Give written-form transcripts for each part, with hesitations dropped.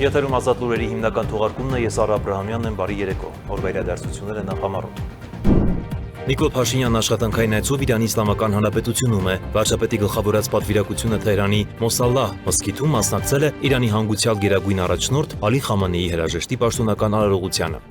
Եթերում ազատ լուրերի հիմնական թողարկումն է, ես Արա Աբրահամյանն եմ, բարի երեկո, օրվա իրադարձությունները նախամարոտ։ Նիկոլ Փաշինյանն աշխատանքային այցով Իրանի Իսլամական Հանրապետությունում է, վարչապետի գլխավորած պատվիրակությունը Թեհրանի Մոսալլահ մզկիթում մասնակցել է Իրանի հանգուցյալ գերագույն առաջնորդ Ալի Խամանեիի հրաժեշտի պաշտոնական արարողությանը։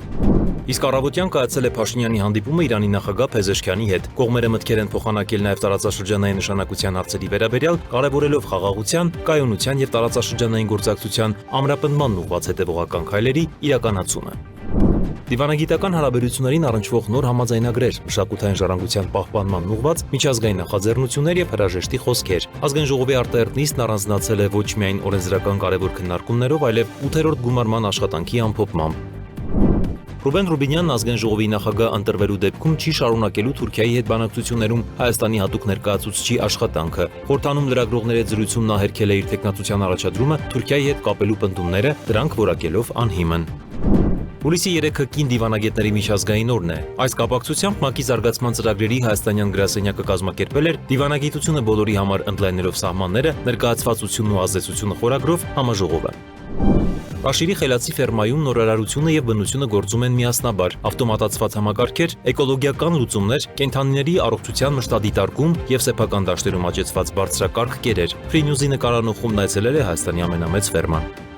Իսկ առավոտյան կայացել է Փաշինյանի հանդիպումը Իրանի նախագահ Փեզեշքյանի հետ։ Կողմերը մտքեր են փոխանակել նաև տարածաշրջանային նշանակության հարցերի վերաբերյալ, կարևորելով խաղաղության, կայունության եւ տարածաշրջանային գործակցության ամրապնդմանն ուղղված հետևողական քայլերի իրականացումը։ Դիվանագիտական հարաբերություններին առնչվող նոր համաձայնագրեր, մշակութային ժառանգության պահպանման ուղղված միջազգային նախաձեռնություններ եւ հրաժեշտի խոսքեր։ Ազգային ժողովի արտահերթ նիստն առանձնացել է ոչ միայն օրենսդրական կարևոր քննարկումներով, այլև 8-րդ գումարման աշխատանքի ամփոփմամբ։ Ռուբեն Ռուբինյանն ազգային ժողովի նախագահ ընտրվելու դեպքում չի շարունակելու Թուրքիայի հետ բանակցություններում Հայաստանի հատուկ ներկայացուցչի աշխատանքը։ Խորհրդանում լրագրողների հետ զրույցում նա հերքել է իր թեկնածության առաջադրումը Թուրքիայի հետ կապելու պնդումները, դրանք որակելով անհիմն։ Հուլիսի 3-ը կին դիվանագետների միջազգային օրն է։ Այս կապակցությամբ ՄԱԿ-ի զարգացման ծրագրերի հայաստանյան գրասենյակը կազմակերպել էր «Դիվանագիտությունը բոլորի համար ընդլայնելով սահմանները, ներկայացվածությունն ու ազդեցությունը» խորագրով համաժողովը։ Աշիրի խելացի ֆերմայում նորարարությունը եւ բնությունը գործում են միասնաբար։ Ավտոմատացված համակարգեր, էկոլոգիական լուծումներ, կենդանիների առողջության մշտադիտարկում եւ սեփական դաշտերում աճեցված բարձրակարգ կերեր։ Free News-ի նկարանու խումբն այցելել է Հայաստանի ամենամեծ ֆերման։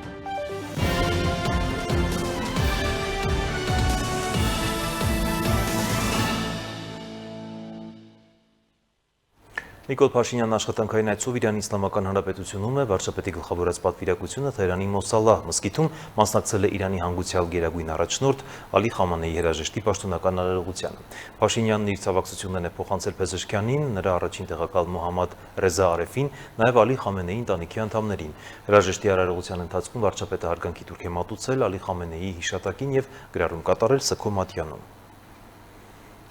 Նիկոլ Փաշինյանն աշխատանքային այցով Իրանի Իսլամական Հանրապետությունում է, վարչապետի գլխավորած պատվիրակությունը Թեհրանի Մոսալլահ մզկիթում մասնակցել է Իրանի հանգուցյալ գերագույն առաջնորդ Ալի Խամանեիի հրաժեշտի պաշտոնական արարողությանը։ Փաշինյանն իր ցավակցություններն է փոխանցել Փեզեշքյանին, նրա առաջին տեղակալ Մոհամմադ Ռեզա Արեֆին, նաև Ալի Խամենեիի ընտանիքի անդամներին։ Հրաժեշտի արարողության ընթացքում վարչապետը հարգանքի թուրք է մատուցել Ալի Խամենեիի հիշատակին եւ գրառում կատարել Սքո Մատյանում։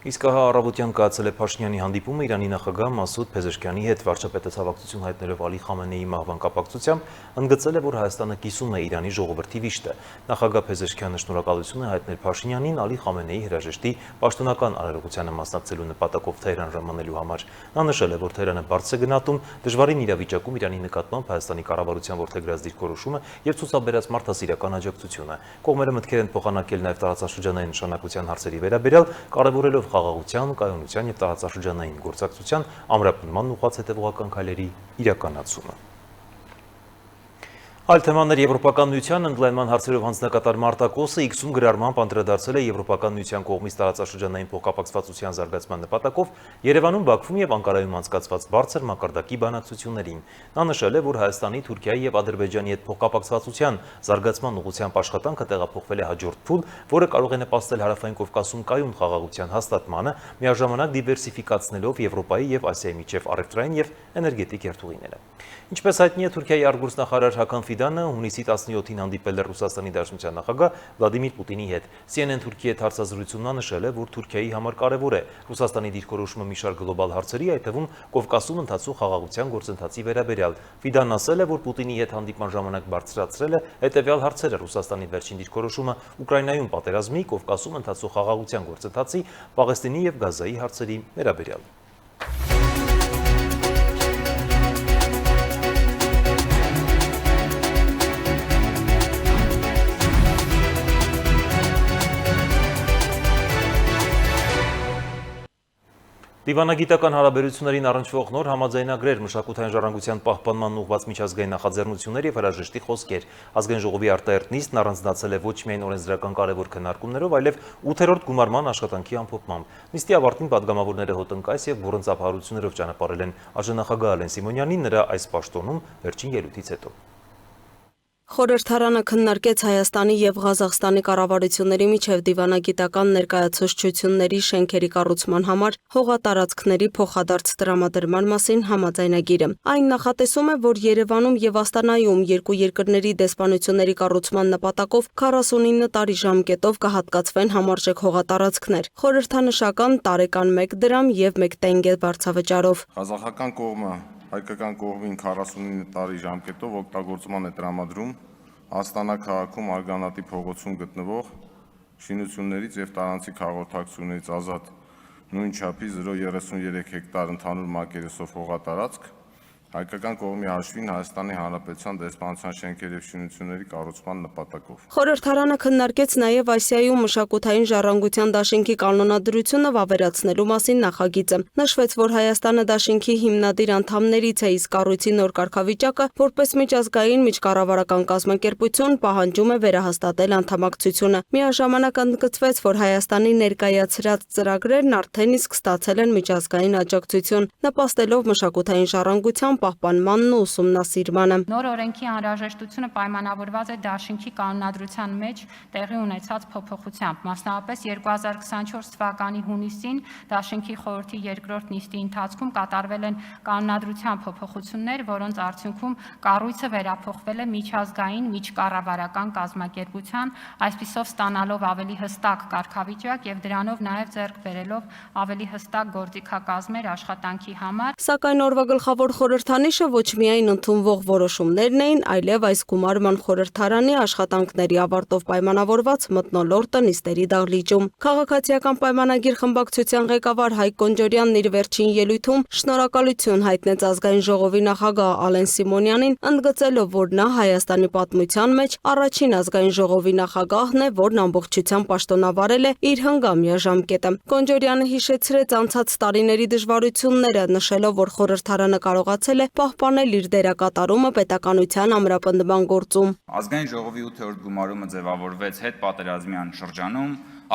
Իսկ ահա առավոտյան կայացել է Փաշինյանի հանդիպումը Իրանի նախագահ Մասուդ Փեզեշքյանի հետ, վարչապետը ցավակցություն հայտնելով Ալի Խամենեիի մահվան կապակցությամբ ընդգծել է, որ Հայաստանը կիսում է Իրանի ժողովրդի վիշտը։ Նախագահ Փեզեշքյանը շնորհակալություն է հայտնել Փաշինյանին Ալի Խամենեիի հրաժեշտի պաշտոնական արարողությանը մասնակցելու նպատակով Թեհրան ժամանելու համար։ Նա նշել է, որ Թեհրանը բարձր է գնահատում դժվարին իրավիճակում Իրանի նկատմամբ Հայաստանի կառավարության որդեգրած դիրքորոշումը եւ ցուցաբերած մարդասիրական աջակցությունը։ Կողմերը մտքեր են փոխանակել նաև տարածաշրջանային նշանակության հարցերի վերաբերյալ, կարևորելով խաղաղության, կայունության եւ տարածաշրջանային գործակցության ամրապնդման ուղղված հետևողական քայլերի իրականացումը։ Այլ թեմաներ Եվրոպական միության ընդլայնման հարցերով հանձնակատար Մարտակոսը X-ում գրառմամբ անդրադարձել է Եվրոպական միության կողմից տարածաշրջանային փոխկապակցվածության զարգացման նպատակով Երևանում, Բաքվում եւ Անկարայում անցկացված բարձր մակարդակի բանակցություններին։ Նա նշել է, որ Հայաստանի, Թուրքիայի եւ Ադրբեջանի հետ փոխկապակցվածության զարգացման ուղղությամբ աշխատանքը տեղափոխվել է հաջորդ փուլ, որը կարող է նպաստել Հարավային Կովկասում կայուն խաղաղության հաստատմանը, միաժամանակ դիվերսիֆիկացնելով Եվրոպայի եւ Ասիայի միջև առևտրային եւ էներգետիկ երթուղիները։ Ինչպես հայտնի է, Թուրքիայի արտգործնախարար Հական Ֆիդանը հունիսի 17-ին հանդիպել է Ռուսաստանի Դաշնության նախագահ Վլադիմիր Պուտինի հետ։ CNN Թուրքիի հետ հարցազրույցում նա նշել է, որ Թուրքիայի համար կարևոր է Ռուսաստանի դիրքորոշումը մի շարք գլոբալ հարցերի, այդ թվում Կովկասում ընթացող խաղաղության գործընթացի վերաբերյալ։ Ֆիդանն ասել է, որ Պուտինի հետ հանդիպման ժամանակ բարձրացրել է հետևյալ հարցերը՝ Ռուսաստանի վերջին դիրքորոշումը Ուկրաինայում պատերազմի, Կովկասում ընթացող խաղաղության գործընթացի, Պաղեստինի եւ Գազայի հարցերի վերաբերյալ։ Դիվանագիտական հարաբերություններին առնչվող նոր համաձայնագրեր, մշակութային ժառանգության պահպանման ուղղված միջազգային նախաձեռնություններ եւ հրաժեշտի խոսքեր։ Ազգային ժողովի արտահերթ նիստն առանձնացել է ոչ միայն օրենսդրական կարևոր քննարկումներով, այլև 8-րդ գումարման աշխատանքի ամփոփմամբ։ Նիստի ավարտին պատգամավորները հոտնկայս եւ բուռն ծափահարություններով ճանապարհել են ԱԺ-նախագահ Ալեն Սիմոնյանին նրա այս պաշտոնում վերջին ելույթից հետո։ Խորհրդարանը քննարկեց Հայաստանի եւ Ղազախստանի կառավարությունների միջև դիվանագիտական ներկայացուցչությունների շենքերի կառուցման համար հողատարածքների փոխադարձ տրամադրման մասին համաձայնագիրը։ Այն նախատեսում է, որ Երևանում եւ Աստանայում երկու երկրների դեսպանությունների կառուցման նպատակով 49 տարի ժամկետով կհատկացվեն համարժեք հողատարածքներ։ Խորհրդանշական տարեկան 1 դրամ եւ 1 տենգե բարձավճարով։ Ղազախական կողմը հայկական կողմին 49 տարի ժամկետով օգտագործման է տրամադրում Աստանա քաղաքում Արգանատի փողոցում գտնվող շինություններից եւ տարանցիկ հաղորդակցություններից ազատ նույն չափի 0.33 հեկտար ընդհանուր մակերեսով հողատարածք, Հայկական կողմի հաշվին Հայաստանի Հանրապետության դեսպանության շենքերի և շինությունների կառուցման նպատակով։ Խորհրդարանը քննարկեց նաև Ասիայում մշակութային ժառանգության դաշինքի կանոնադրությունը վավերացնելու մասին նախագիծը։ Նշվեց, որ Հայաստանը դաշինքի հիմնադիր անդամներից է, իսկ կառույցի նոր կարգավիճակը, որպես միջազգային միջկառավարական կազմակերպություն, պահանջում է վերահաստատել անդամակցությունը։ Միաժամանակ ընդգծվեց, որ Հայաստանի ներկայացրած ծրագրերն արդեն իսկ ստացել են միջազգային աջակցություն, նպաստելով մշակութային ժառանգության պահպանմանն ու ուսումնասիրմանը։ Նոր օրենքի անհրաժեշտությունը պայմանավորված է դաշինքի կանոնադրության մեջ տեղի ունեցած փոփոխությամբ։ Մասնավորապես 2024 թվականի հունիսին դաշինքի խորհրդի երկրորդ նիստի ընթացքում կատարվել են կանոնադրության փոփոխություններ, որոնց արդյունքում կառույցը վերափոխվել է միջազգային միջկառավարական կազմակերպության, այսպիսով ստանալով ավելի հստակ կարգավիճակ եւ դրանով նաեւ ձեռք բերելով ավելի հստակ գործիքակազմեր աշխատանքի համար։ Սակայն օրվա գլխավոր խորհրդանիշը ոչ միայն ընդունվող որոշումներն էին, այլև այս գումարման խորհրդարանի աշխատանքների ավարտով պայմանավորված մթնոլորտը նիստերի դահլիճում։ Քաղաքացիական պայմանագիր խմբակցության ղեկավար Հայկ Կոնջորյանն իր վերջին ելույթում շնորհակալություն հայտնեց ազգային ժողովի նախագահ Ալեն Սիմոնյանին, ընդգծելով, որ նա Հայաստանի պատմության մեջ առաջին ազգային ժողովի նախագահն է, որն ամբողջությամբ պաշտոնավարել է իր հնգամյա ժամկետը։ Կոնջորյանը հիշեցրեց անցած տարիների դժվարությունները, նշելով, որ խորհրդարանը կարողացել է պահպանել իր դերակատարումը պետականության ամրապնդման գործում։ Ազգային ժողովի 8-րդ գումարումը ձևավորվեց հետպատերազմյան շրջանում,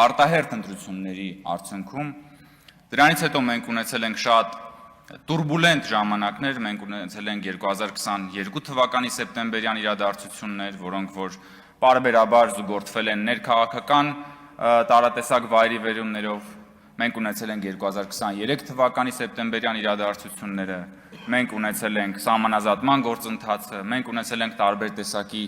արտահերթ ընտրությունների արդյունքում։ Դրանից հետո մենք ունեցել ենք շատ տուրբուլենտ ժամանակներ, մենք ունեցել ենք 2022 թվականի սեպտեմբերյան իրադարձություններ, որոնք որ պարբերաբար զուգորդվել են ներքաղաքական տարատեսակ վայրի վերումներով։ Մենք ունեցել ենք 2023 թվականի սեպտեմբերյան իրադարձությունները, մենք ունեցել ենք սահմանազատման գործընթացը, մենք ունեցել ենք տարբեր տեսակի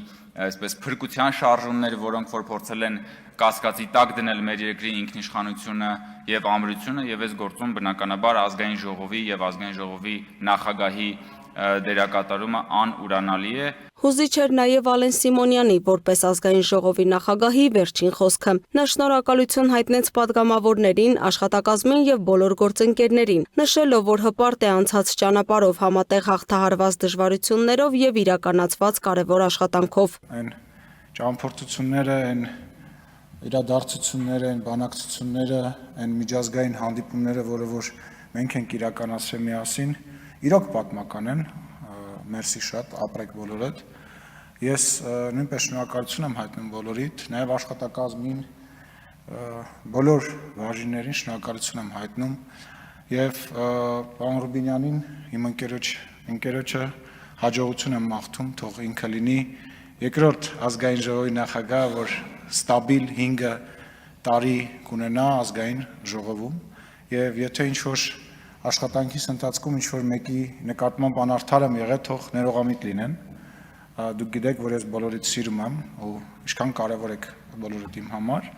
այսպես փրկության շարժումներ, որոնք որ փորձել են կասկածի տակ դնել մեր երկրի ինքնիշխանությունը եւ ամրությունը, եւ այս գործում բնականաբար ազգային ժողովի եւ ազգային ժողովի նախագահի դերակատարումը անուրանալի է։ Հուզիչ էր նաև Ալեն Սիմոնյանի, որպես ազգային ժողովի նախագահի վերջին խոսքը։ Նա շնորհակալություն հայտնեց падգամավորներին, աշխատակազմին եւ բոլոր գործընկերներին, նշելով, որ հպարտ է անցած ճանապարհով համատեղ հաղթահարված դժվարություններով եւ իրականացված կարևոր աշխատանքով։ Այն ճամփորդությունները, այն իրադարձությունները, այն բանակցությունները, այն միջազգային հանդիպումները, որը որ մենք ենք իրականացրել միասին, իրոք պատմական են, մերսի շատ, ապրեք բոլորդ։ Ես նույնպես շնորհակալություն եմ հայտնում բոլորիդ, նաև աշխատակազմին, բոլոր բաժիններին շնորհակալություն եմ հայտնում եւ պարոն Ռուբինյանին, իմ ընկերոջը հաջողություն եմ մաղթում, թող ինքը լինի երկրորդ ազգային ժողովի նախագահ, որ ստաբիլ 5 տարի կունենա ազգային ժողովում եւ եթե ինչ-որ աշխատանքիս ընթացքում ինչ-որ մեկի նկատմամբ անարդար եմ եղել, թող ներողամիտ լինեն։ Դուք գիտեք, որ ես բոլորիդ սիրում եմ ու ինչքան կարևոր եք բոլորիդ իմ համար։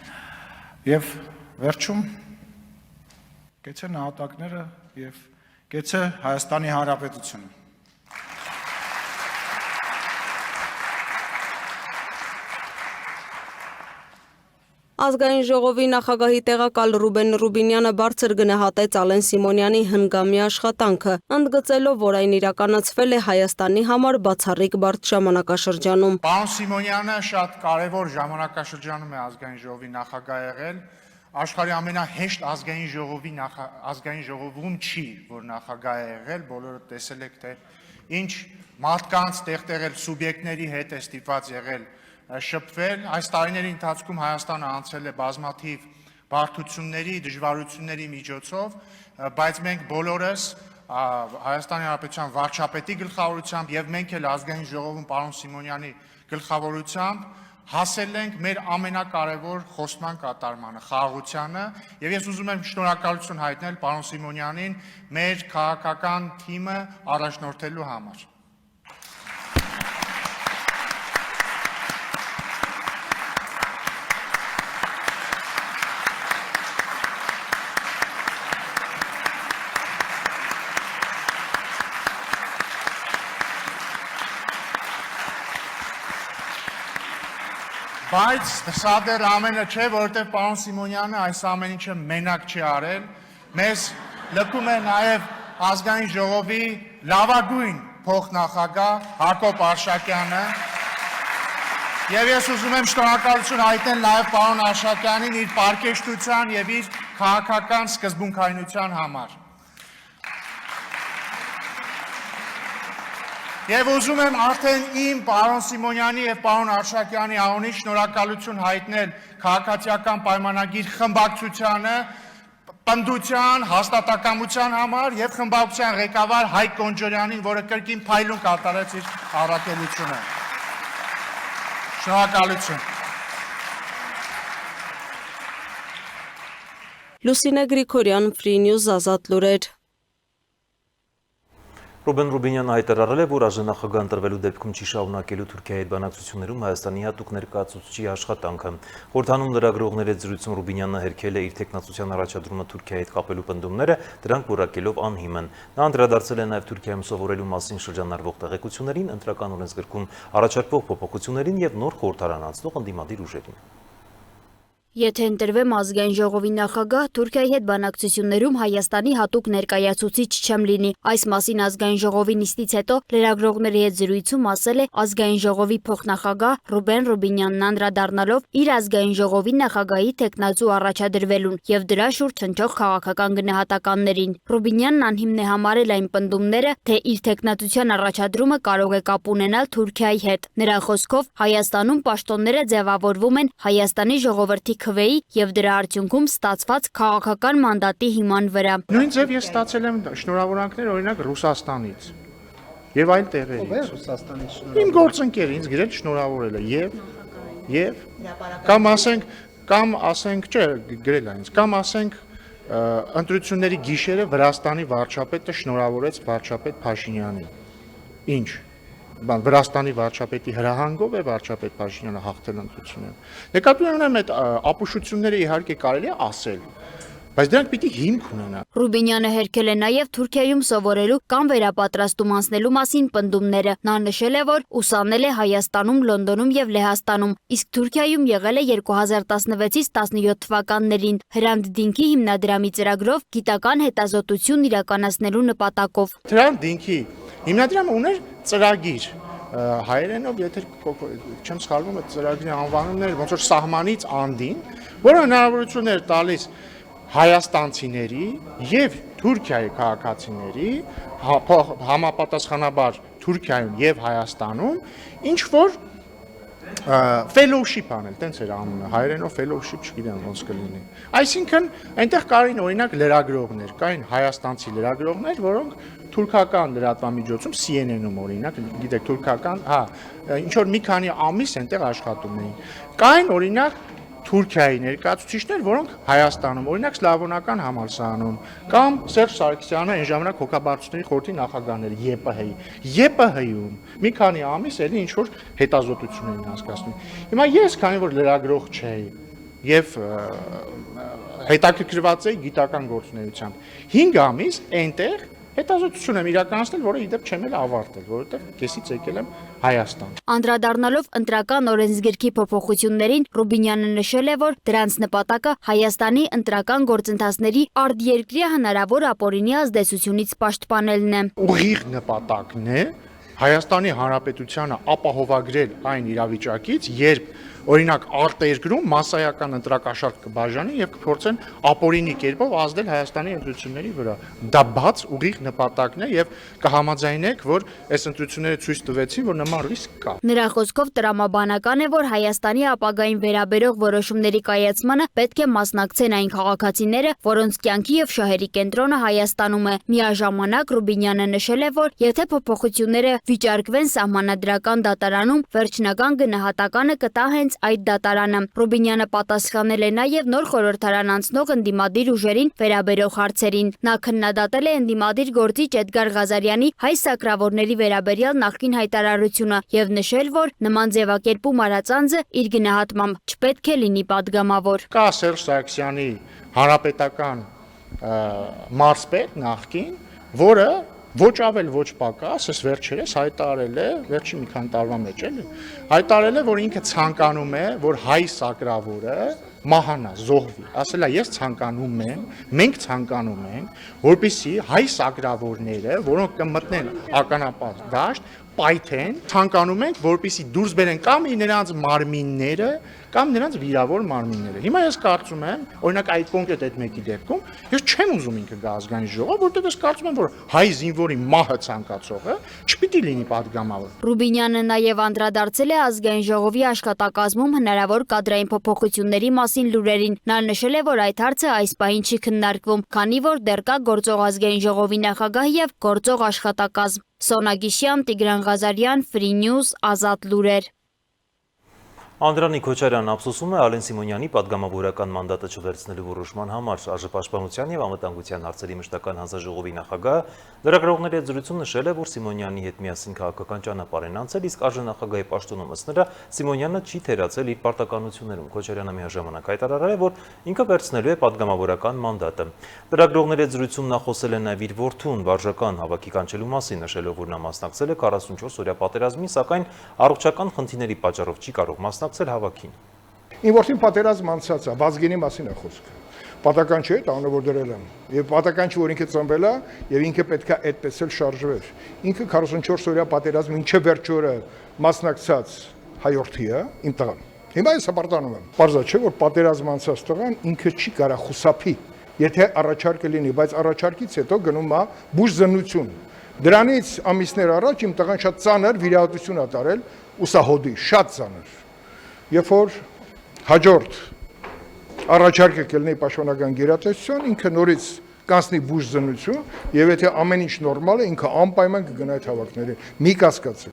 Եվ վերջում կեցե նահատակները եւ կեցե Հայաստանի Հանրապետությունը։ Ազգային ժողովի նախագահի տեղակալ Ռուբեն Ռուբինյանը բարձր գնահատեց Ալեն Սիմոնյանի հնգամյա աշխատանքը, ընդգծելով, որ այն իրականացվել է Հայաստանի համար բացառիկ բարդ ժամանակաշրջանում։ Պարոն Սիմոնյանը շատ կարևոր ժամանակաշրջանում է ազգային ժողովի նախագահ եղել։ Աշխարհի ամենահեշտ ազգային ժողովում չի, որ նախագահ է եղել, բոլորը տեսել եք, թե ինչ մարդկանց տեղտեղել սուբյեկտների հետ է ստիպված եղել շփվել։ Այս տարիների ընթացքում Հայաստանը անցել է բազմաթիվ բարդությունների, դժվարությունների միջոցով, բայց մենք բոլորս Հայաստանի Հանրապետության վարչապետի գլխավորությամբ եւ մենք էլ ազգային ժողովում պարոն Սիմոնյանի գլխավորությամբ հասել ենք մեր ամենակարևոր խոստման կատարմանը, խաղաղությանը, եւ ես ուզում եմ շնորհակալություն հայտնել պարոն Սիմոնյանին մեր քաղաքական թիմը առաջնորդելու համար։ Բայց սա դեռ ամենը չէ, որովհետև պարոն Սիմոնյանը այս ամեն ինչը մենակ չի արել։ Մեզ լքում է նաև ազգային ժողովի լավագույն փոխնախագահ Հակոբ Արշակյանը եւ ես ուզում եմ շնորհակալություն հայտնել նաեւ պարոն Արշակյանին իր պարկեշտության եւ իր քաղաքական սկզբունքայնության համար։ Եվ ուզում եմ արդեն իմ պարոն Սիմոնյանի եւ պարոն Արշակյանի անունից շնորհակալություն հայտնել քաղաքացիական պայմանագիր խմբակցությանը, պնդության, հաստատակամության համար եւ խմբակցության ղեկավար Հայկ Կոնջորյանին, որը կրկին փայլուն կատարեց իր առաքելությունը։ Շնորհակալություն։ Լուսինե Գրիգորյան, Free News, Ազատ լուրեր։ Ռուբեն Ռուբինյանը հայտարարել է, որ արժանախագահ ընտրվելու դեպքում չի շարունակելու Թուրքիայի հետ բանակցություններում Հայաստանի հատուկ ներկայացուցչի աշխատանքը։ Խորհրդանում լրագրողների հետ զրույցում Ռուբինյանը հերքել է իր թեկնածության առաջադրումը Թուրքիայի հետ կապելու պնդումները, դրանք որակելով անհիմն։ Նա անդրադարձել է նաև Թուրքիայում սովորելու մասին շրջանառվող տեղեկություններին, ընտրական օրենսգրքում առաջարկվող փոփոխություններին եւ նոր խորհրդարան անցնող ընդդիմադիր ուժերին։ Եթե ընտրվեմ ազգային ժողովի նախագահ, Թուրքիայի հետ բանակցություններում Հայաստանի հատուկ ներկայացուցիչ չեմ լինի։ Այս մասին ազգային ժողովի նիստից հետո լրագրողների հետ զրույցում ասել է ազգային ժողովի փոխնախագահ Ռուբեն Ռուբինյանն անդրադառնալով իր ազգային ժողովի նախագահի թեկնածու առաջադրվելուն եւ դրա շուրջ հնչող քաղաքական գնահատականներին։ Ռուբինյանն անհիմն է համարել այն պնդումները, թե իր թեկնածության առաջադրումը կարող է կապ ունենալ Թուրքիայի հետ։ Նրա խոսքով Հայաստանում պաշտոնները ձևավորվում են Հայաստանի ժողովրդի քվեի եւ դրա արդյունքում ստացված քաղաքական մանդատի հիման վրա։ Նույն ձև ես ստացել եմ շնորհավորանքներ օրինակ Ռուսաստանից եւ այլ տեղերից։ Ռուսաստանից Իմ գործընկերը ինձ գրել շնորհավորել է եւ կամ ասենք, չէ, գրել է ինձ, կամ ասենք ընտրությունների գիշերը Վրաստանի վարչապետը շնորհավորեց վարչապետ Փաշինյանին։ Ինչ Վրաստանի վարչապետի հրահանգով է վարչապետ Փաշինյանը հաղթել ընտրությունները։ Նկատի ունեմ այդ ապուշությունները իհարկե կարելի է ասել, բայց դրանք պիտի հիմք ունենան։ Ռուբինյանը հերքել է նաև Թուրքիայում սովորելու կամ վերապատրաստում անցնելու մասին պնդումները։ Նա նշել է, որ ուսանել է Հայաստանում, Լոնդոնում եւ Լեհաստանում, իսկ Թուրքիայում եղել է 2016-ից 17 թվականներին Հրանտ Դինքի հիմնադրամի ծրագրով գիտական հետազոտություն իրականացնելու նպատակով։ Հրանտ Դինքի հիմնադրամը ուներ ծրագիր հայերենով, եթե չեմ սխալվում, այդ ծրագրի անվանումն էր ոնց որ սահմանից անդին, որը հնարավորություն էր տալիս հայաստանցիների եւ Թուրքիայի քաղաքացիների համապատասխանաբար Թուրքիայում եւ Հայաստանում ինչ որ fellowship անել, տենց էր անունը, հայերենով fellowship չգիտեմ ոնց կլինի։ Այսինքն այնտեղ կային օրինակ լրագրողներ, կային հայաստանցի լրագրողներ, որոնք թուրքական լրատվամիջոցում CNN-ում օրինակ, գիտեք, թուրքական, ինչ որ մի քանի ամիս այնտեղ աշխատում էին։ Կային օրինակ Թուրքիայի ներկայացուցիչներ, որոնք Հայաստանում, օրինակ Սլավոնական համալսարանում, կամ Սերժ Սարգսյանը այն ժամանակ հոգաբարձությունների խորհրդի նախագահն էր ԵՊՀ-ում մի քանի ամիս էլի ինչ որ հետազոտություն էին անցկացնում։ Հիմա ես, քանի որ լրագրող չէի եւ հետաքրքրված էի գիտական գործունեությամբ, 5 ամիս այնտեղ հետազոտություն եմ իրականացնել, որը իդեպ չեմ էլ ավարտել, որովհետև կեսից եկել եմ Հայաստան։ Անդրադառնալով ընտրական օրենսգրքի փոփոխություններին, Ռուբինյանը նշել է, որ դրանց նպատակը Հայաստանի ընտրական գործընթացների արտերկրյա հնարավոր ապօրինի ազդեցությունից պաշտպանելն է։ Ուղիղ նպատակն է Հայաստանի Հանրապետությանը ապահովագրել այն իրավիճակից, երբ օրինակ արտերկրում մասսայական ընտրակաշարք կբաժանի եւ կփորձեն ապօրինի կերպով ազդել Հայաստանի ընտրությունների վրա։ Դա բաց ուղիղ նպատակն է եւ կհամաձայնեք, որ այս ընտրությունները ցույց տվեցին, որ նման ռիսկ կա։ Նրա խոսքով տրամաբանական է, որ Հայաստանի ապագային վերաբերող որոշումների կայացմանը պետք է մասնակցեն այն քաղաքացիները, որոնց կյանքի եւ շահերի կենտրոնը Հայաստանում է։ Միաժամանակ Ռուբինյանը նշել է, որ եթե փոփոխությունները վիճարկվեն սահմանադրական դատարանում, վերջնական գնահատականը կտա հենց այդ դատարանը։ Ռուբինյանը պատասխանել է նաև նոր խորհրդարան անցնող ընդդիմադիր ուժերին վերաբերող հարցերին։ Նա քննադատել է ընդդիմադիր գործիչ Էդգար Ղազարյանի հայ սակրավորների վերաբերյալ նախկին հայտարարությունը եւ նշել, որ նման ձևակերպում արած անձը իր գնահատմամբ չպետք է լինի падգամավոր։ Կա Սերժ Սարգսյանի հանրապետական մարզպետ նախկին, որը ոչ ավել ոչ պակաս, այս վերջերս հայտարարել է, վերջի մի քանի տարվա մեջ էլի, հայտարարել է, որ ինքը ցանկանում է, որ հայ սակրավորը մահանա, զոհվի, ասելա ես ցանկանում եմ, մենք ցանկանում ենք, որպեսզի հայ սակրավորները, որոնք կմտնեն ականապատ դաշտ, պայթեն, ցանկանում ենք, որպեսզի դուրս բերեն կամ նրանց մարմինները, կամ նրանց վիրավոր մարմինները։ Հիմա ես կարծում եմ, օրինակ այդ կոնկրետ այդ մեկի դեպքում, ես չեմ ուզում ինքը գա ազգային ժողով, որտեղ ես կարծում եմ, որ հայ զինվորի մահը ցանկացողը չպիտի լինի падգամավոր։ Ռուբինյանը նաև անդրադարձել է ազգային ժողովի աշխատակազմում հնարավոր կադրային փոփոխությունների մասին լուրերին։ Նա նշել է, որ այդ հարցը այս պահին չի քննարկվում, քանի որ դեռ կա գործող ազգային ժողովի նախագահ եւ գործող աշխատակազմ։ Սոնա Գիշյան, Տիգրան Ղազարյան, Free News, Ազատ լուրեր։ Անդրանիկ Քոչարյանն ափսոսում է Ալեն Սիմոնյանի պատգամավորական մանդատը չվերցնելու որոշման համար։ Պաշտպանության եւ անվտանգության հարցերի մշտական հանձնաժողովի նախագահը լրագրողների հետ զրույցում նշել է, որ Սիմոնյանի հետ միասին քաղաքական ճանապարհ են անցել, իսկ այժմ նախագահի պաշտոնում ըստ նրա Սիմոնյանը չի թերացել իր պարտականություններում։ Քոչարյանը միաժամանակ հայտարարել է, որ ինքը վերցնելու է պատգամավորական մանդատը։ Լրագրողների հետ զրույցում նա խոսել է նաեւ իր որդուն վարժական հավաքի կանչելու մասին, նշելով, որ նա մասնակցել է 44-օրյա պատերազմին, սակայն առողջական խնդիրների պատճառով չի կարող մասնակցել հավաքին։ Իմ որդին պատերազմ անցած է, Վազգենի մասին է խոսքը։ Պատական չէ, տանը որ դրել եմ։ Եվ պատական չէ, որ ինքը ծնվել է, եւ ինքը պետք է այդպես էլ շարժվեր։ Ինքը 44-օրյա պատերազմ ինչը վերջորը մասնակցած հայորդի է, իմ տղան։ Հիմա ես հպարտանում եմ։ Պարզա չէ, որ պատերազմ անցած տղան ինքը չի կարող խուսափի, եթե առաջարկը լինի, բայց առաջարկից հետո գնում է բուժզնություն։ Դրանից ամիսներ առաջ իմ տղան շատ ծանր վիրահատություն ա տարել ուսահոդի, շատ ծանր։ Երբ որ հաջորդ առաջարկը կլինի պաշտպանական գերատեսչություն, ինքը նորից կանցնի բուժզնություն, եւ եթե ամեն ինչ նորմալ է, ինքը անպայման կգնա այդ հավաքներին։ Մի կասկած։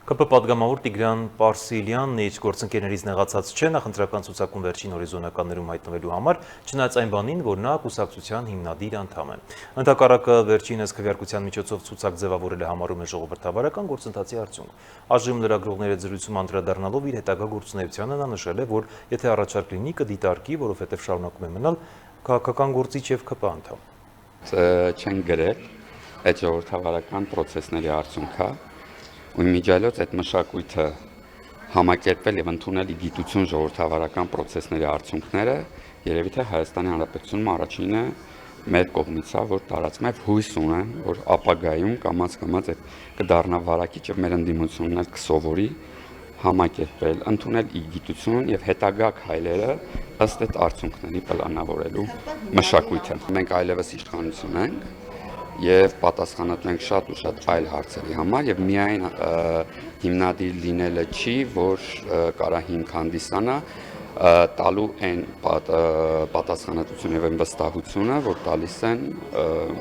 ԿՊ պատգամավոր Տիգրան Պարսիլյանն իր գործընկերներից նեղացած չէ նախընտրական ցուցակում վերջին հորիզոնականներում հայտնվելու համար, չնայած այն բանին, որ նա կուսակցության հիմնադիր անդամ է։ Ընդհակառակը վերջինս քվեարկության միջոցով ցուցակ ձևավորել է համարում է ժողովրդավարական գործընթացի արդյունք։ Այժմ լրագրողների զրույցում անդրադառնալով իր հետագա գործունեությանը նա նշել է, որ եթե առաջարկ լինի կդիտարկի, որովհետև շարունակում է մնալ քաղաքական գործիչ եւ ԿՊ անդամ։ Չեն գրել այդ ժողովրդավարական process-ների արդյունքը ու միջայլոց այդ մշակույթը համակերպել եւ ընդունել գիտություն ժողովրդավարական process-ների արդյունքները երևի թե Հայաստանի Հանրապետությունում առաջինը մեր կողմից է, որ տարածում է հույս ունեն, որ ապագայում կամաց-կամաց այդ կդառնա վարակիչը մեր ընդդիմությունն էլ կսովորի համակերպել, ընդունել գիտություն եւ հետագա քայլերը ըստ այդ արդյունքների պլանավորելու մշակույթը։ Մենք այլևս իշխանություն ենք եւ պատասխանատու ենք շատ ու շատ այլ հարցերի համար եւ միայն հիմնադիր լինելը չի, որ կարա հիմք հանդիսանա տալու այն պատասխանատվությունը եւ վստահությունը, որ տալիս են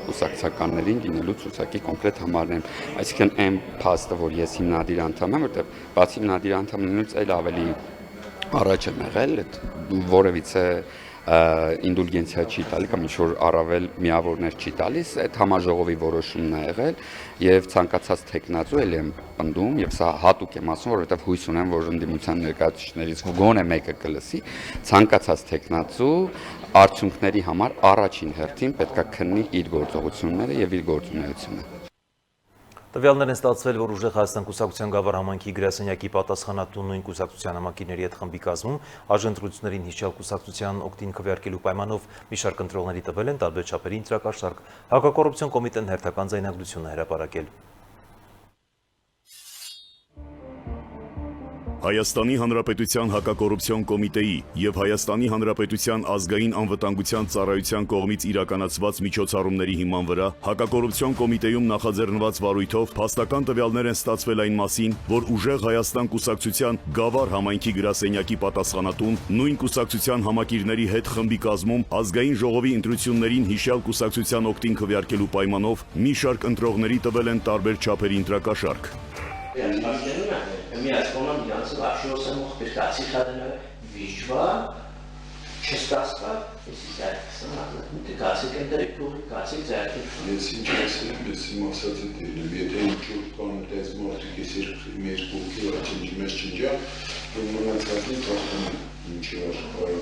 կուսակցականներին լինելու ցուցակի կոնկրետ համարներում։ Այսինքն այն փաստը, որ ես հիմնադիր անդամ եմ, որտեղ բացի հիմնադիր անդամ լինելուց այլ ավելի առաջ եմ եղել, այդ որևիցե ինդուլգենցիա չի տալի կամ ինչ-որ առավել միավորներ չի տալիս, այդ համաժողովի որոշումն է եղել եւ ցանկացած տեխնացու էլ եմ պնդում եւ սա հատուկ եմ ասում, որովհետեւ հույս ունեմ, որ ընդդիմության ներկայացուցիչներից գոնե մեկը կլսի, ցանկացած տեխնացու արդյունքների համար առաջին հերթին պետք է քննի իր գործողությունները եւ իր գործունեությունը։ Տվյալներ են ստացվել, որ ուժեղ Հայաստան կուսակցության գավառ համայնքի գրասենյակի պատասխանատու նույն կուսակցության համակիրների հետ խմբի կազմում արժանտրություններին հիշյալ կուսակցության օգտին քվեարկելու պայմանով մի շարք ընտրողների տվել են տարբեր չափերի ընտրակաշարք, հակակոռուպցիոն կոմիտեն հերթական ձայնագրություն է հրապարակել։ Հայաստանի Հանրապետության հակակոռուպցիոն կոմիտեի եւ Հայաստանի Հանրապետության ազգային անվտանգության ծառայության կողմից իրականացված միջոցառումների հիման վրա հակակոռուպցիոն կոմիտեում նախաձեռնված վարույթով փաստական տվյալներ են ստացվել այն մասին, որ ուժեղ Հայաստան կուսակցության գավառ համայնքի գրասենյակի պատասխանատուն նույն կուսակցության համակիրների հետ խմբի կազմում ազգային ժողովի ընտրություններին հիշյալ կուսակցության օգտին քվեարկելու պայմանով մի շարք ընտրողների տվել են տարբեր չափերի ընտրակաշարք։ Միացկոման իրանցը վարշիոս եմ ուղբեր կացի խադենը վիճվա, չստասվա, եսի զայրքսն աղնատում, թե կացիք են դրեք լուղի, կացիք զայրքին։ Ես ինչ ասել, ես իմ ասացը դիրնեմ, եթե ինչ-որ կանում տես մարդիկ ես մեր կողքի վրա մեզ չնջա, որ մնանց հատին կասում ինչի աշխարհը։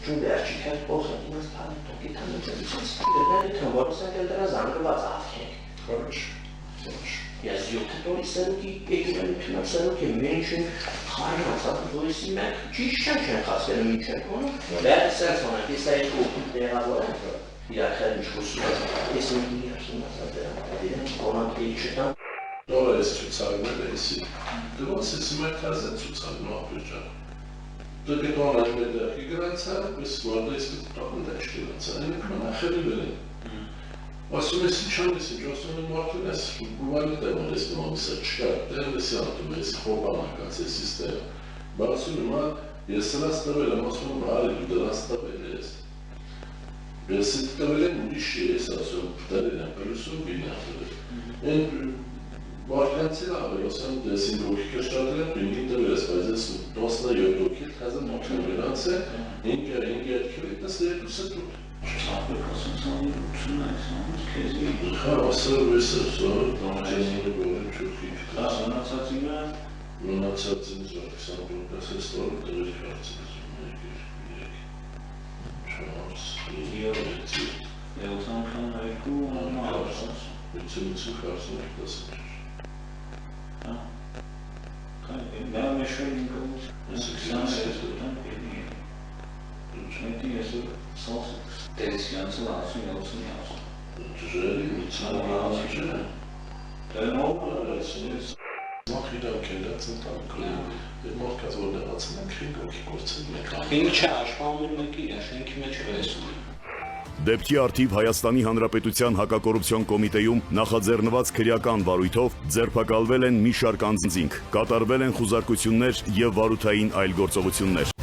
Ճուն վերջի կայր պոխը ինաց պարին տոքի տանում ծելիցից, դրների թմբորս ակել դրա զանգված աղթենք։ Խարաշ։ ես 7 տարի սերուկի եկեղեցին սերուկի մենշին խայնացած դուրսի մեկ ճիշտ չեն հասկանում ինչ են կոնում դա սենց on this side ու տեղավորը իրաքան ինչքոսու ես ինքնի ասում ասած կոնանտի չտա Դորը ես ցուցարները էսի դրոս ես մեկազը ցուցարն ապեջա Դուք եք անայմեդը իգրանցա ես մարդը ես տապն դա չգրանցա ինքն նախելի բերեն Ասում ես ինչ անես ինչ ասում եմ մարդուն ես բուվալի դեմոն ես նոմիսը չկա դեմ ես ատում ես խոբանակած ես իստեղ Բա ասում եմ ես սրած տվել եմ ասում եմ արի դու դրած տվել ես Ես իտ տվել եմ ուրիշ ես ասում տվել եմ պլուսում վինա Են Վարկանցի լավեր ասում դես իմ ռուխի կշտատել եմ պինգին տվել ես բայց ես 17 օքիլ հազը մոքն վերանց է ինգը ետքել դես երկուսը դուր Хорошо, высоко, не говорю, чухи. Մնացածին Ալեքսանդր Կասեստորը դրի հարցը Չանց իյորեցի Եվսանքան այգու ամարսած Իցելուցի հարցը դասը Հա Դա մեշոյ ինքոս Չնետի ես սոս Տեսյանցը ասում յոսում յոսում Ջրելի միցանը ասում Դա նորմալ է Մախիրանք են դած ընտանքում, և մարդկած որ դեղացն են քրին գոքի գործեն մեկ Ինչ է աշխարհում մեկի, շենքի մեջ վեսում Դեպքի արդիվ Հայաստանի Հանրապետության հակակոռուպցիոն կոմիտեում նախաձեռնված քրեական վարույթով ձերբակալվել են մի շարք անձինք, կատարվել են խուզարկություններ և վարութային այլ գործողություններ։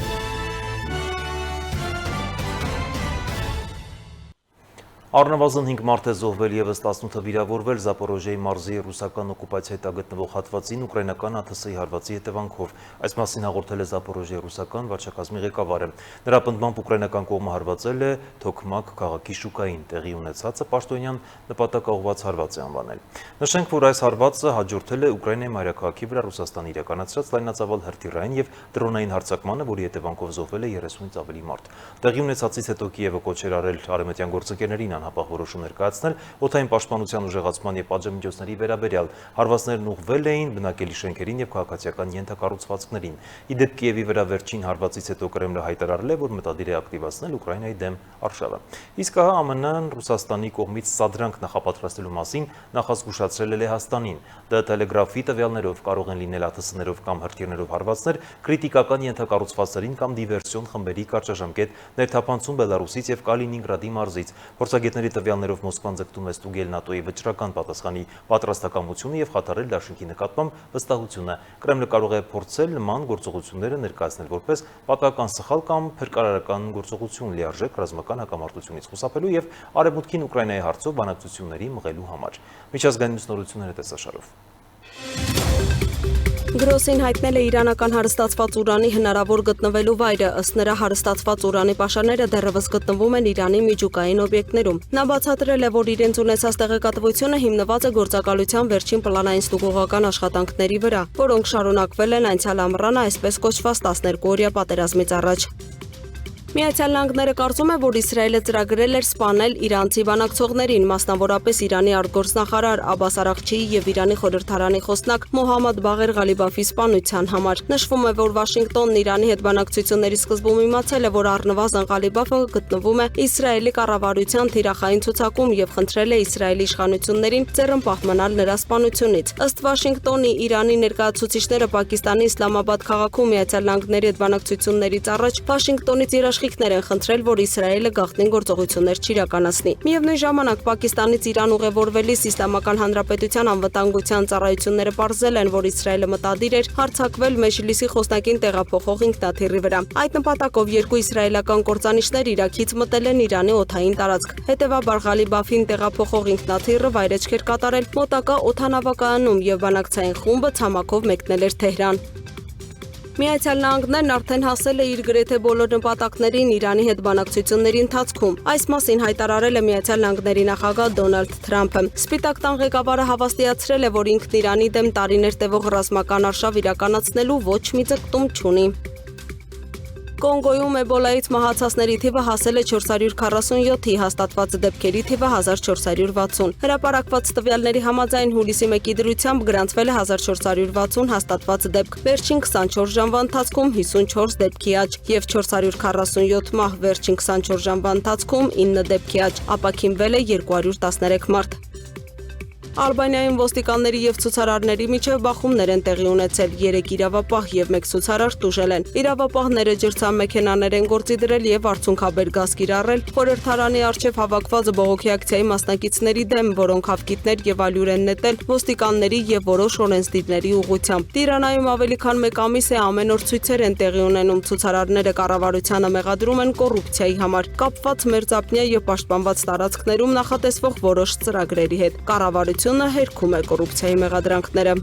Առնվազն 5 մարդ է զոհվել ևս 18-ը վիրավորվել Զապորոժիայի մարզի ռուսական օկուպացիայի տակ գտնվող հատվածին ուկրաինական ԱԹՍ-ի հարվածի հետևանքով։ Այս մասին հաղորդել է Զապորոժիայի ռուսական վարչակազմի ղեկավարը։ Նրա պնդմամբ ուկրաինական կողմը հարվածել է Թոքմակ քաղաքի շուկային տեղի ունեցածը պաշտոնյան նպատակաուղղված հարված է անվանել։ Նշենք, որ այս հարվածը հաջորդել է Ուկրաինայի մայրաքաղաքի վրա Ռուսաստանի իրականացրած լայնածավալ հրթիռային և դրոնային հարձակմանը, որի հետևանքով զոհվել է 30-ից ավելի մարդ։ Տեղի ունեցածից հետո Կիևը կոչ էր արել արևմտյան գործընկերներին անհապաղ որոշումներ կայացնել օդային պաշտպանության ուժեղացման և պատժամիջոցների վերաբերյալ։ Հարվածներն ուղղվել էին բնակելի շենքերին և քաղաքացիական ենթակառուցվածքներին։ Ի դեպ Կիևի վրա վերջին հարվածից հետո Կրեմլը հայտարարել է, որ մտադիր է ակտիվացնել Ուկրաինայի դեմ արշավը։ Իսկ ահա ԱՄՆ-ն Ռուսաստանի կողմից սադրանք նախապատրաստելու մասին նախազգուշացրել է Լեհաստանին։ Դա Տելեգրաֆի տվյալներով կարող են լինել ԱԹՍ-ներով կամ հրթիռներով հարվածներ քրիտիկական ենթակառուցվածքներին կամ դիվերսիոն խմբերի կարճաժամկետ ներթափանցում Բելարուսից և Կալինինգրադի մարզից։ Փորձագետների տվյալներով Մոսկվան ձգտում է ստուգել ՆԱՏՕ-ի վճռական պատասխանի պատրաստակամությունը և խաթարել Դաշնքի նկատմամբ վստահությունը։ Կրեմլը կարող է փորձել նման գործողությունները ներկայացնել որպես պատահական սխալ կամ փրկարարական գործողություն լիարժեք ռազմական հակամարտությունից խուսափելու և Արևմուտքին Ուկրաինայի հարցով բանակցությունների մղելու համար։ Միջազգային նորությունները տեսաշարով։ Գրոսին հայտնել է իրանական հարստացված ուրանի հնարավոր գտնվելու վայրը, ըստ նրա հարստացված ուրանի պաշարները դեռևս գտնվում են Իրանի միջուկային օբյեկտներում։ Նա բացատրել է, որ իրենց ունեցած տեղեկատվությունը հիմնված է գործակալության վերջին պլանային ստուգողական աշխատանքների վրա, որոնք շարունակվել են անցյալ ամռանը այսպես կոչված 12-օրյա պատերազմից առաջ։ Միացյալ Նահանգները կարծում է, որ Իսրայելը ծրագրել էր սպանել իրանցի բանակցողներին, մասնավորապես Իրանի արտգործնախարար Աբբաս Արաղչիի և Իրանի խորհրդարանի խոսնակ Մոհամմադ Բաղեր Ղալիբաֆի սպանության համար։ Նշվում է, որ Վաշինգտոնն Իրանի հետ բանակցությունների սկզբում իմացել է, որ առնվազն Ղալիբաֆը գտնվում է Իսրայելի կառավարության թիրախային ցուցակում և խնդրել է Իսրայելի իշխանություններին ձեռնպահ մնալ նրա սպանությունից։ Ըստ Վաշինգտոնի, Իրանի ներկայացուցիչները Պակիստանի Իսլամաբադ քաղաքում Միացյալ Նահանգների հետ բանակցություններից առաջ Վաշինգտոնից երաշխիքներ են խնդրել, որ Իսրայելը գաղտնի գործողություններ չիրականացնի։ Միևնույն ժամանակ Պակիստանից Իրան ուղևորվելիս Իսլամական Հանրապետության անվտանգության ծառայությունները պարզել են, որ Իսրայելը մտադիր էր հարձակվել Մեջլիսի խոսնակին տեղափոխող ինքնաթիռի վրա։ Այդ նպատակով երկու իսրայելական կործանիչներ Իրաքից մտել են Իրանի օդային տարածք։ Հետևաբար Ղալիբաֆին տեղափոխող ինքնաթիռը վայրեջք էր կատարել մոտակա օդանավակայանում և բանակցային խումբը ցամաքով մեկնել էր Թեհրան։ Միացյալ Նահանգներն արդեն հասել է իր գրեթե բոլոր նպատակներին Իրանի հետ բանակցությունների ընթացքում։ Այս մասին հայտարարել է Միացյալ Նահանգների նախագահ Դոնալդ Թրամփը։ Սպիտակ տան ղեկավարը հավաստիացրել է, որ ինքն Իրանի դեմ տարիներ տևող ռազմական արշավ իրականացնելու ոչ մի ձգտում չունի։ Կոնգոյում էբոլայից մահացածների թիվը հասել է 447-ի, հաստատված դեպքերի թիվը 1460։ Հրապարակված տվյալների համաձայն հուլիսի 1-ի դրությամբ գրանցվել է 1460 հաստատված դեպք, վերջին 24 ժամվա ընթացքում 54 դեպքի աճ եւ 447 մահ, վերջին 24 ժամվա ընթացքում 9 դեպքի աճ, ապաքինվել է 213 մարդ։ Ալբանիայում ոստիկանների եւ ցուցարարների միջև բախումներ են տեղի ունեցել, 3 իրավապահ եւ 1 ցուցարար տուժել են։ Իրավապահները ջրցամեքենաներ են գործի դրել եւ արցունքաբեր գազ կիրառել խորհրդարանի առջեւ հավաքված բողոքի ակցիայի մասնակիցների դեմ, որոնք հավկիթներ եւ ալյուր են նետել ոստիկանների եւ որոշ օրենսդիրների ուղղությամբ։ Տիրանայում ավելի քան 1 ամիս է ամեն օր ցույցեր են տեղի ունենում, ցուցարարները կառավարությանը մեղադրում են կոռուպցիայի համար, կապված մերձափնյա եւ պաշտպանված տարածքներում նախատեսվող որոշ ծրագրերի հետ։ Կառավարությունը հերքում է կոռուպցիայի մեղադրանքները։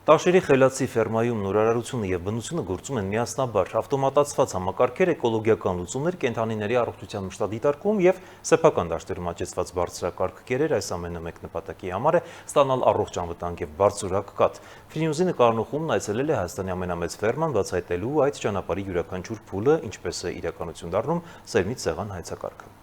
Տաշերի խելացի ֆերմայում նորարարությունը եւ բնությունը գործում են միասնաբար, ավտոմատացված համակարգեր, էկոլոգիական լուծումներ, կենդանիների առողջության մշտադիտարկում եւ սեփական դաշտերում աճեցված բարձրակարգ կերեր, այս ամենը մեկ նպատակի համար է ստանալ առողջ անվտանգ եւ բարձրորակ կաթ։ Ֆրինյուզի նկարնուխումն այցելել է Հայաստանի ամենամեծ ֆերման, բացահայտելու այդ ճանապարհի յուրաքանչյուր փուլը, ինչպես է իրականություն դառնում Սերմից Սեղան հայեցակարգը։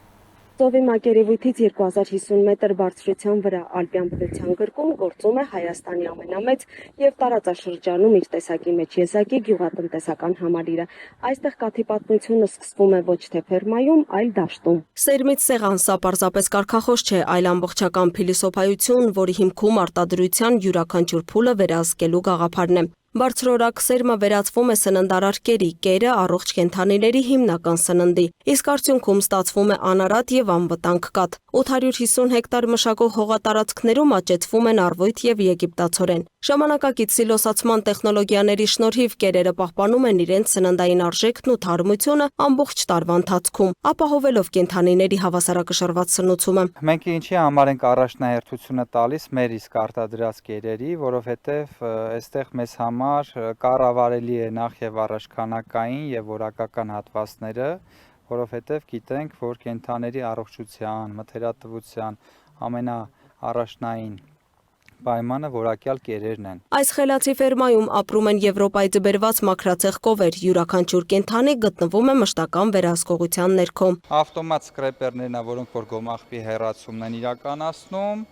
Ծովի մակերևույթից 2050 մետր բարձրության վրա Ալպյան բնության գրկում գործում է Հայաստանի ամենամեծ եւ տարածաշրջանում իր տեսակի մեջ եսակի գյուղատնտեսական համալիրը։ Այստեղ կաթի պատմությունը սկսվում է ոչ թե ֆերմայում, այլ դաշտում։ Սերմից Սեղան սա պարզապես կարգախոս չէ, այլ ամբողջական փիլիսոփայություն, որի հիմքում արտադրության յուրաքանչյուր փուլը վերահսկելու գաղափարն է։ Բարձրորակ սերմը վերածվում է սննդարար կերի, կերը առողջ կենդանիների հիմնական սննդի, իսկ արդյունքում ստացվում է անարատ եւ անվտանգ կաթ։ 850 հեկտար մշակող հողատարածքներում աճեցվում են արվույթ եւ եգիպտացորեն։ Ժամանակակից սիլոսացման տեխնոլոգիաների շնորհիվ կերերը պահպանում են իրենց սննդային արժեքն ու թարմությունը ամբողջ տարվա ընթացքում, ապահովելով կենդանիների հավասարակշռված սնուցումը։ Մենք ինչի համար ենք առաջնահերթությունը տալիս մեր իսկ արտադրած կերերի, որովհետեւ այստեղ մեզ կառավարելի է նախ եւ առաջ քանակային եւ որակական հատվածները, որովհետեւ գիտենք, որ կենդանիների առողջության, մթերատվության ամենաառաջնային պայմանը որակյալ կերերն են։ Այս խելացի ֆերմայում ապրում են Եվրոպայից բերված մաքրածեղ կովեր, յուրաքանչյուր կենդանի գտնվում է մշտական վերահսկողության ներքո։ Ավտոմատ սկրեպերներն են, որոնք որ գոմաղբի հեռացումն են իրականացնում,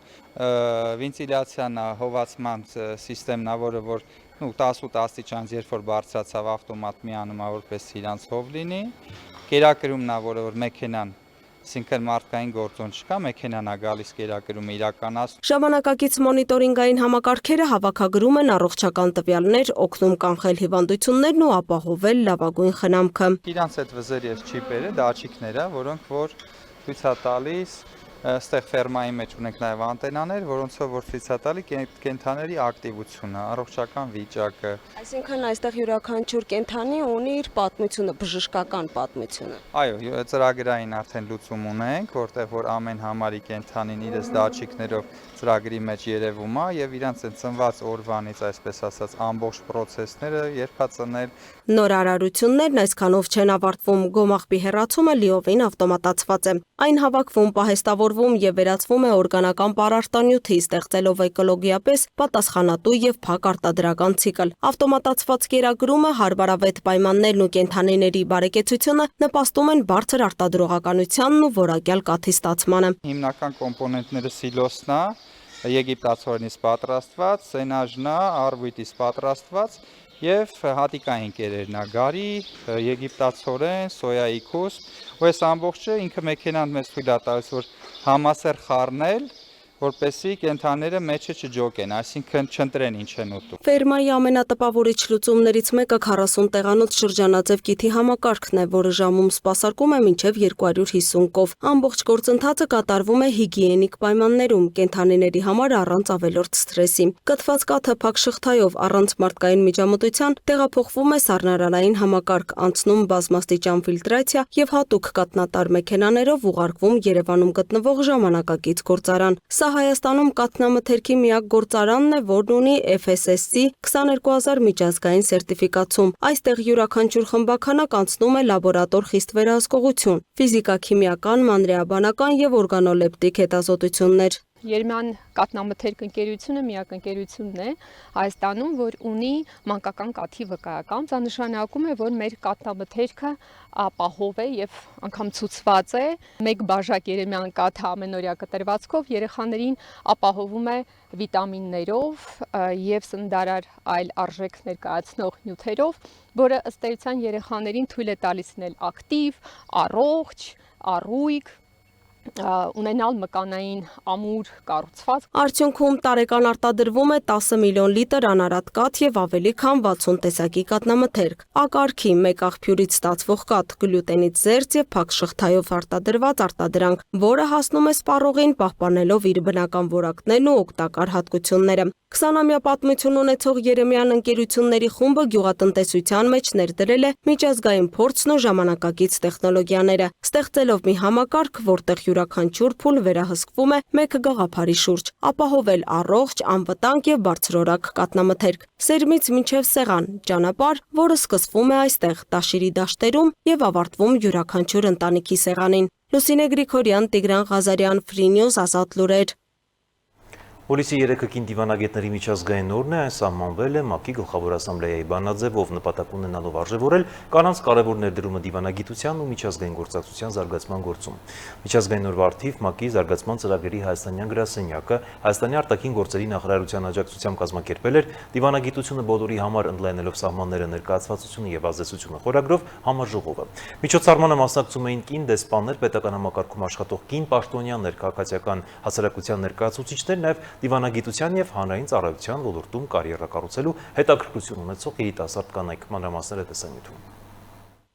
վենտիլյացիան հովացման սիստեմն է, որը որ 18 աստիճանից երբ որ բարձրացավ ավտոմատ միանում է, որպես իրանց հով լինի, կերակրումն է, որը որ մեքենան, այսինքն մարդկային գործոն չկա, մեքենան է գալիս կերակրումը իրականացնում։ Ժամանակակից մոնիտորինգային համակարգերը հավաքագրում են առողջական տվյալներ, օգնում կանխել հիվանդություններն ու ապահովել լավագույն խնամքը։ Իրանց այդ վզեր եւ չիպերը, դաչիկները, որոնք որ ցույց է տալիս Այստեղ ֆերմայի մեջ ունենք նաև անտենաներ, որոնցով որ ցույց է տալի կենդանիների ակտիվությունը, առողջական վիճակը։ Այսինքն այստեղ յուրաքանչյուր կենդանի ունի իր պատմությունը, բժշկական պատմությունը։ Այո, ծրագրային արդեն լուծում ունենք, որտեղ որ ամեն համարի կենդանին իրենց դաչիկներով ծրագրի մեջ երևում է եւ իրանց այն ծնված օրվանից, այսպես ասած, ամբողջ process-ները երբ է ծնել։ Նորարարություններն այսքանով չեն ավարտվում, գոմաղբի հեռացումը լիովին ավտոմատացված է։ Այն հավաքվում, պահեստավորվում եւ վերածվում է օրգանական պարարտանյութի, ստեղծելով էկոլոգիապես պատասխանատու եւ փակ արտադրական ցիկլ։ Ավտոմատացված կերակրումը, հարբարավետ պայմաններն ու կենդանիների բարեկեցությունը նպաստում են բարձր արտադրողականությանն ու որակյալ կաթի ստացմանը։ Հիմնական կոմպոնենտները սիլոսն է, եգիպտացորենից պատրաստված, սենաժն է, արվույթից պատրաստված եւ հատիկային կերերն է, գարի, եգիպտացորեն, սոյայի քուս, ու այս ամբողջը ինքը մեքենան մեզ թույլ է տալիս, որ համասեր խառնել, որպեսզի կենդանիները մեջը չջոկեն, այսինքն չընտրեն ինչ են ուտում։ Ֆերմայի ամենատպավորիչ լուծումներից մեկը 40 տեղանոց շրջանաձև կիթի համակարգն է, որը ժամում սպասարկում է մինչև 250 կով։ Ամբողջ գործընթացը կատարվում է հիգիենիկ պայմաններում, կենդանիների համար առանց ավելորդ սթրեսի։ Կթված կաթը փակ շղթայով առանց մարդկային միջամտության տեղափոխվում է սառնարանային համակարգ, անցնում բազմաստիճան ֆիլտրացիա եւ հատուկ կաթնատար մեքենաներով ուղարկվում Երևանում գտնվող ժամանակակից գործարան։ Սա Հայաստանում կաթնամթերքի միակ գործարանն է, որն ունի FSSC 22000 միջազգային սերտիֆիկացում։ Այստեղ յուրաքանչյուր խմբաքանակ անցնում է լաբորատոր խիստ վերահսկողություն, ֆիզիկա-քիմիական, մանրեաբանական եւ օրգանոլեպտիկ հետազոտություններ։ Երման կաթնամթերք ընկերությունը միակ ընկերությունն է Հայաստանում, որ ունի մանկական կաթի վկայական։ Դա նշանակում է, որ մեր կաթնամթերքը ապահով է եւ անգամ ցուցված է մեկ բաժակ երեմյան կաթը ամենօրյա կտրվածքով երեխաներին ապահովում է վիտամիններով եւ սննդարար այլ արժեք ներկայացնող նյութերով, որը ըստ էության երեխաներին թույլ է տալիս լինել ակտիվ, առողջ, առույգ, ունենալ մկանային ամուր կառուցված։ Արդյունքում տարեկան արտադրվում է 10 միլիոն լիտր անարատ կաթ եւ ավելի քան 60 տեսակի կաթնամթերք։ Ակարգի մեկ աղբյուրից ստացվող կաթ գլյուտենից զերծ եւ փակ շղթայով արտադրված արտադրանք, որը հասնում է սպառողին պահպանելով իր բնական որակներն ու օգտակար հատկությունները։ 20-ամյա պատմություն ունեցող Երեմյան ընկերությունների խումբը գյուղատնտեսության մեջ ներդրել է միջազգային փորձն ու ժամանակակից տեխնոլոգիաները, ստեղծելով մի համակարգ, որտեղ յուրաքանչյուր փուլ վերահսկվում է մեկ գաղափարի շուրջ, ապահովել առողջ, անվտանգ եւ բարձրորակ կաթնամթերք։ Սերմից մինչև սեղան, ճանապարհ, որը սկսվում է այստեղ, Տաշիրի դաշտերում եւ ավարտվում յուրաքանչյուր ընտանիքի սեղանին։ Լուսինե Գրիգորյան, Տիգրան Ղազարյան, Free News, Ազատ լուրեր։ Հուլիսի 3-ը կին դիվանագետների միջազգային օրն է, այն սահմանվել է ՄԱԿ-ի գլխավոր ասամբլեայի բանաձևով նպատակ ունենալով արժևորել կանանց կարևոր ներդրումը դիվանագիտության ու միջազգային գործակցության զարգացման գործում։ Միջազգային օրվա առթիվ ՄԱԿ-ի զարգացման ծրագրերի հայաստանյան գրասենյակը Հայաստանի արտաքին գործերի նախարարության աջակցությամբ կազմակերպել էր դիվանագիտությունը բոլորի համար ընդլայնելով սահմանները, ներկայացվածությունը եւ ազդեցությունը խորագրով համաժողովը։ Միջոցառմանը մասնակցում էին կին դեսպաններ, պետական համակարգում աշխատող կին պաշտոնյաներ, քաղաքացիական հասարակության ներկայացուցիչներ, նաեւ դիվանագիտության եւ հանրային ծառայության ոլորտում կարիերա կառուցելու հետաքրքրություն ունեցող երիտասարդ կանայք, մանրամասները տեսանյութում։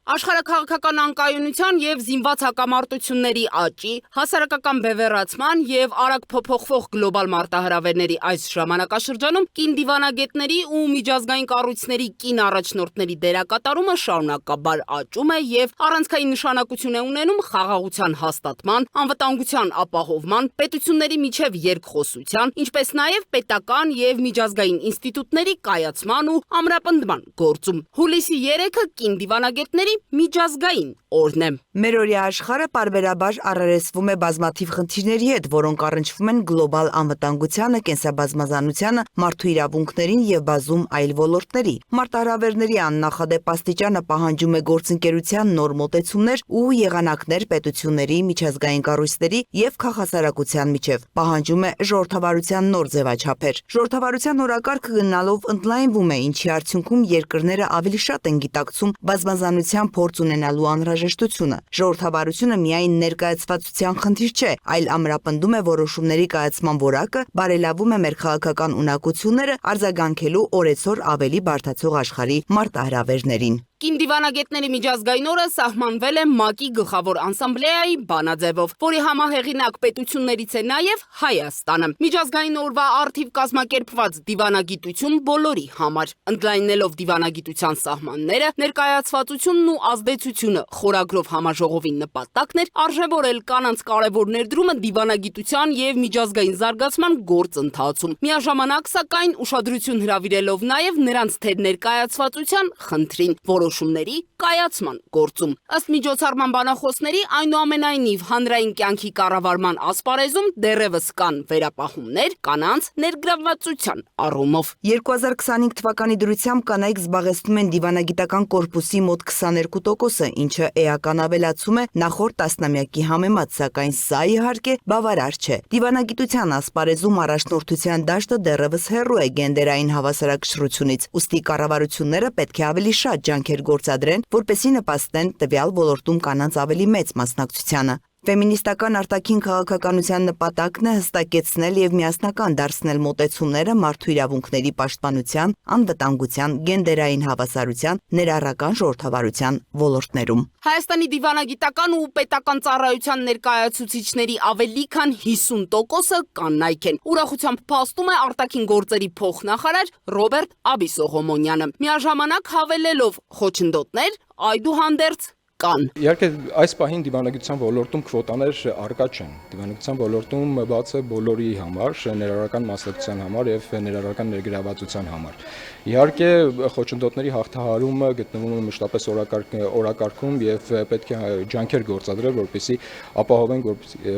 Աշխարհաքաղաքական անկայունության եւ զինված հակամարտությունների աճի, հասարակական բևեռացման եւ արագ փոփոխվող գլոբալ մարտահրավերների այս ժամանակաշրջանում կին դիվանագետների ու միջազգային կառույցների կին առաջնորդների դերակատարումը շարունակաբար աճում է եւ առանցքային նշանակություն է ունենում խաղաղության հաստատման, անվտանգության ապահովման, պետությունների միջև երկխոսության, ինչպես նաեւ պետական եւ միջազգային ինստիտուտների կայացման ու ամրապնդման գործում։ Հուլիսի 3-ը կին դիվանագետների միջազգային օրն է։ Մերօրյա աշխարհը պարբերաբար առերեսվում է բազմաթիվ խնդիրների հետ, որոնք առնչվում են գլոբալ անվտանգությանը, կենսաբազմազանությանը, մարդու իրավունքներին եւ բազում այլ ոլորտների։ Մարտահրավերների աննախադեպ աստիճանը պահանջում է գործընկերության նոր մոտեցումներ ու եղանակներ պետությունների, միջազգային կառույցների եւ քաղաքասարակության միջև։ Պահանջում է ժողովրդավարության նոր ձևաչափեր։ Ժողովրդավարության օրակարգը գնալով ընդլայնվում է, ինչի արդյունքում երկրները ավելի շատ են գիտակցում բազմազանության փորձ ունենալու անհրաժեշտությունը։ Ժողովրդավարությունը միայն ներկայացվածության խնդիր չէ, այլ ամրապնդում է որոշումների կայացման որակը, բարելավում է մեր քաղաքական ունակությունները, արձագանքելու օրեցօր ավելի բարդացող աշխարհի մարտահրավերներին։ Կին դիվանագետների միջազգային օրը սահմանվել է ՄԱԿ-ի գլխավոր ասամբլեայի բանաձևով, որի համահեղինակ պետություններից է նաև Հայաստանը։ Միջազգային օրվա առթիվ կազմակերպված դիվանագիտություն բոլորի համար, ընդլայնելով դիվանագիտության սահմանները, ներկայացվածությունն ու ազդեցությունը խորագրով համաժողովի նպատակն էր արժևորել կանանց կարևոր ներդրումը դիվանագիտության եւ միջազգային զարգացման գործընթացում։ Միաժամանակ, սակայն, ուշադրություն հրավիրելով նաև նրանց թե ներկայացվածության խնդրին, որոշումների կայացման գործում։ Ըստ միջոցառման բանախոսների, այնուամենայնիվ հանրային կյանքի կառավարման ասպարեզում դեռևս կան վերապահումներ կանանց ներգրավվածության առումով։ 2025 թվականի դրությամբ կանայք զբաղեցնում են դիվանագիտական կորպուսի մոտ 22%-ը, ինչը էական ավելացում է նախորդ տասնամյակի համեմատ, սակայն սա իհարկե բավարար չէ։ Դիվանագիտության ասպարեզում առաջնորդության դաշտը դեռևս հեռու է գենդերային հավասարակշռությունից, ուստի կառավարությունները պետք է ավելի շատ ջանքեր գործադրեն, որպեսզի նպաստեն տվյալ ոլորտում կանանց ավելի մեծ մասնակցությանը։ Ֆեմինիստական արտաքին քաղաքականության նպատակն է հստակեցնել եւ միասնական դարձնել մոտեցումները մարդու իրավունքների պաշտպանության, անվտանգության, գենդերային հավասարության, ներառական ժողովրդավարության ոլորտներում։ Հայաստանի դիվանագիտական ու պետական ծառայության ներկայացուցիչների ավելի քան 50%-ը կանայք են։ Ուրախությամբ փաստում է արտաքին գործերի փոխնախարար Ռոբերտ Աբիսողոմոնյանը։ Միաժամանակ հավելելով խոչընդոտներ, այդուհանդերձ կան։ Իհարկե այս պահին դիվանագիտության ոլորտում քվոտաներ առկա չեն։ Դիվանագիտության ոլորտում բաց է բոլորի համար, ներառական մասնակցության համար եւ ներառական ներգրավվածության համար։ Իհարկե խոչընդոտների հաղթահարումը գտնվում է մշտապես օրակարգում եւ պետք է ջանքեր գործադրել, որպեսզի ապահովեն,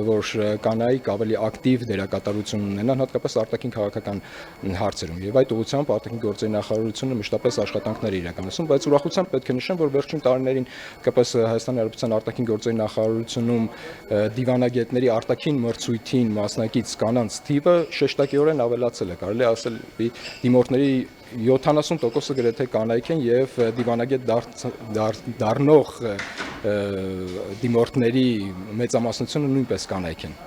որ կանայք ավելի ակտիվ դերակատարություն ունենան, հատկապես արտաքին քաղաքական հարցերում։ Եվ այդ ուղղությամբ արտաքին գործերի նախարարությունը մշտապես աշխատանքներ է իրականացնում, բայց ուրախությամբ պետք է նշեմ, որ վերջին տարիներին կապս Հայաստանի Հանրապետության արտաքին գործերի նախարարությունում դիվանագետների արտաքին մրցույթին մասնակից կանանց թիվը շեշտակիորեն ավելացել է, կարելի է ասել դիմորդների 70%-ը գրեթե կանայք են եւ դիվանագետ դառնող դիմորդների մեծամասնությունը նույնպես կանայք են։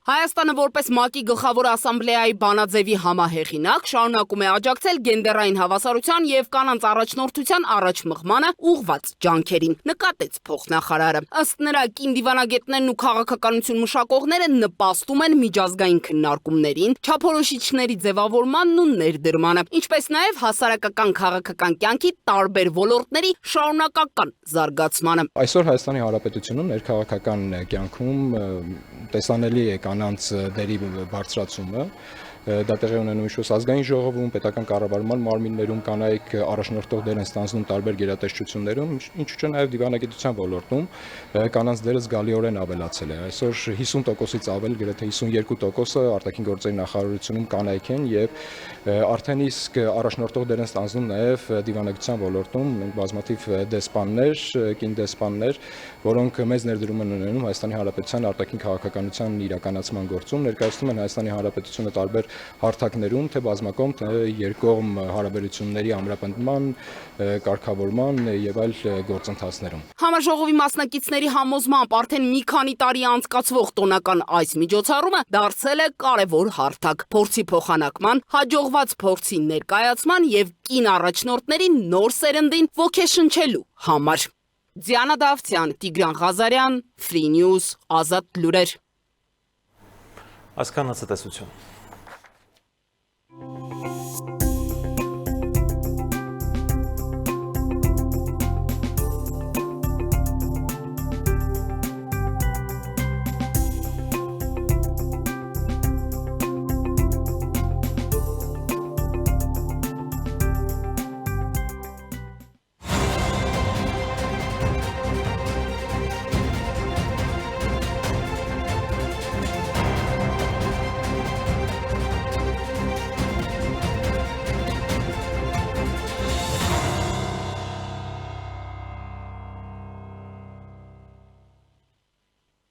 Հայաստանը որպես ՄԱԿ-ի գլխավոր ասամբլեայի բանաձևի համահեղինակ շարունակում է աջակցել գենդերային հավասարության եւ կանանց առաջնորդության առաջմղմանը ուղղված ջանքերին, նկատեց փոխնախարարը։ Ըստ նրա, կին դիվանագետներն ու քաղաքականություն մշակողները նպաստում են միջազգային քննարկումներին, չափորոշիչների ձևավորմանն ու ներդրմանը, ինչպես նաեւ հասարակական քաղաքական կյանքի տարբեր ոլորտների շարունակական զարգացմանը։ Այսօր Հայաստանի Հանրապետությունում ներքաղաքական կյանքում տեսանելի է կանանց դերի բարձրացումը, դա տեղի ունենում ինչպես ազգային ժողովում, պետական կառավարման մարմիններում կանայք առաջնորդող դեր են ստանձնում տարբեր գերատեսչություններում, ինչու՞ չէ նաև դիվանագիտության ոլորտում կանանց դերը զգալիորեն ավելացել է։ Այսօր 50%-ից ավել, գրեթե 52%-ը արտաքին գործերի նախարարությունում կանայք են եւ արդեն իսկ առաջնորդող դեր են ստանձնում նաև դիվանագիտության ոլորտում բազմաթիվ դեսպաններ, կին դեսպաններ, որոնք մեծ ներդրում են ունենում Հայաստանի Հանրապետության արտաքին քաղաքականության իրականացման գործում, ներկայացնում են Հայաստանի Հանրապետությունը տարբեր հարթակներում, թե բազմակողմ, թե երկկողմ հարաբերությունների ամրապնդման, կարգավորման եւ այլ գործընթացներում։ Համաժողովի մասնակիցների համոզմամբ արդեն մի քանի տարի անցկացվող տոնական այս միջոցառումը դարձել է կարևոր հարթակ փորձի փոխանակման, հաջողված փորձի ներկայացման եւ կին առաջնորդների նոր սերնդին ոգեշնչելու համար։ Դիանա Դավթյան, Տիգրան Ղազարյան, Free News, Ազատ լուրեր։ Այսքան ցտեսություն։